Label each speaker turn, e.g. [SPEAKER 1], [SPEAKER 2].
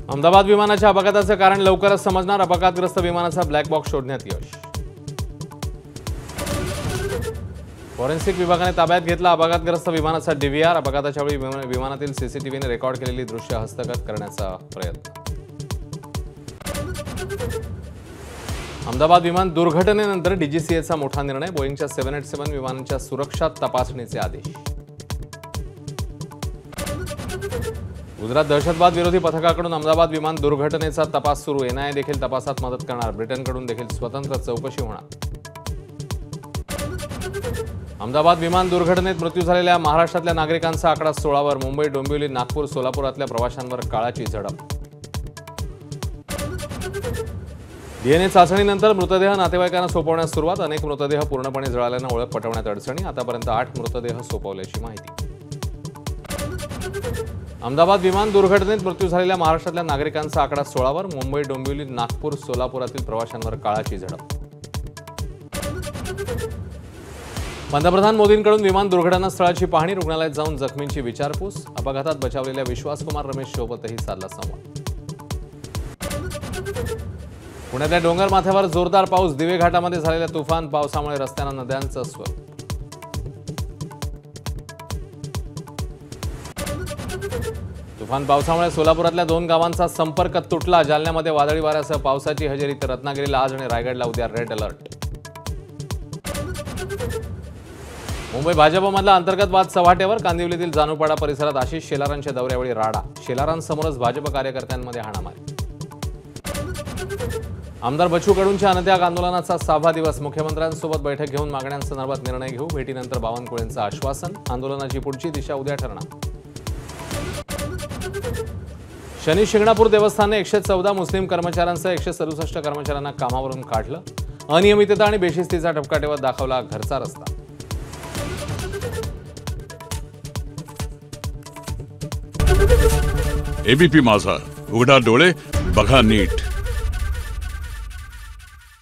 [SPEAKER 1] अहमदाबाद विमानाच्या अपघाताचे कारण लवकरच समजणार, अपघातग्रस्त विमानाचा ब्लॅक बॉक्स शोधण्यात यश। फॉरेन्सिक विभागाने ताब्यात घेतला अपघातग्रस्त विमानाचा डीव्हीआर, अपघाताच्या वेळी विमानातील सीसीटीव्हीने रेकॉर्ड केलेली दृश्य हस्तगत करण्याचा प्रयत्न। अहमदाबाद विमान दुर्घटनेनंतर डीजीसीएचा मोठा निर्णय, बोईंगच्या 787 विमानांच्या सुरक्षा तपासणीचे आदेश। गुजरात दहशतवाद विरोधी पथकाकडून अहमदाबाद विमान दुर्घटनेचा तपास सुरू, एनआयए देखील तपासात मदत करणार, ब्रिटनकडून देखील स्वतंत्र चौकशी होणार। अहमदाबाद विमान दुर्घटनेत मृत्यू झालेल्या महाराष्ट्रातल्या नागरिकांचा आकडा 16वर, मुंबई, डोंबिवली, नागपूर, सोलापुरातल्या प्रवाशांवर काळाची झडप। डीएनए चाचणीनंतर मृतदेह नातेवाईकांना सोपवण्यास सुरुवात, अनेक मृतदेह पूर्णपणे जळाल्यानं ओळख पटवण्यात अडचणी, आतापर्यंत 8 मृतदेह सोपवल्याची माहिती। अहमदाबाद विमान दुर्घटनेत मृत्यू झालेल्या महाराष्ट्रातल्या नागरिकांचा आकडा 16वर, मुंबई, डोंबिवली, नागपूर, सोलापुरातील प्रवाशांवर काळाची झडप। पंतप्रधान मोदींकडून विमान दुर्घटना स्थळाची पाहणी, रुग्णालयात जाऊन जखमींची विचारपूस, अपघातात बचावलेल्या विश्वासकुमार रमेश सोबतही साधला संवाद। पुण्यातल्या डोंगर माथ्यावर जोरदार पाऊस, दिवे घाटामध्ये झालेल्या तुफान पावसामुळे रस्त्यांना नद्यांचं स्वरूप। तुफान पावसामुळे सोलापुरातल्या 2 गावांचा संपर्क तुटला, जालन्यामध्ये वादळी वाऱ्यासह पावसाची हजेरी, तर रत्नागिरीला आज आणि रायगडला उद्या रेड अलर्ट। मुंबई भाजपमधला अंतर्गत वाद चव्हाट्यावर, कांदिवलीतील जानूपाडा परिसरात आशिष शेलारांच्या दौऱ्यावेळी राडा, शेलारांसमोरच भाजप कार्यकर्त्यांमध्ये हाणामारी। आमदार बच्चू कडूंच्या अनत्याग आंदोलनाचा 6वा दिवस, मुख्यमंत्र्यांसोबत बैठक घेऊन मागण्यांसंदर्भात निर्णय घेऊ, भेटीनंतर बावनकुळेंचं आश्वासन, आंदोलनाची पुढची दिशा उद्या ठरणार। शनी शिंगणापूर देवस्थानने 114 मुस्लिम कर्मचाऱ्यांसह 167 कर्मचाऱ्यांना कामावरून काढलं, अनियमितता आणि बेशिस्तीचा ठपका ठेवत दाखवला घरचा रस्ता।
[SPEAKER 2] एबीपी माझा, उघडा डोळे बघा नीट।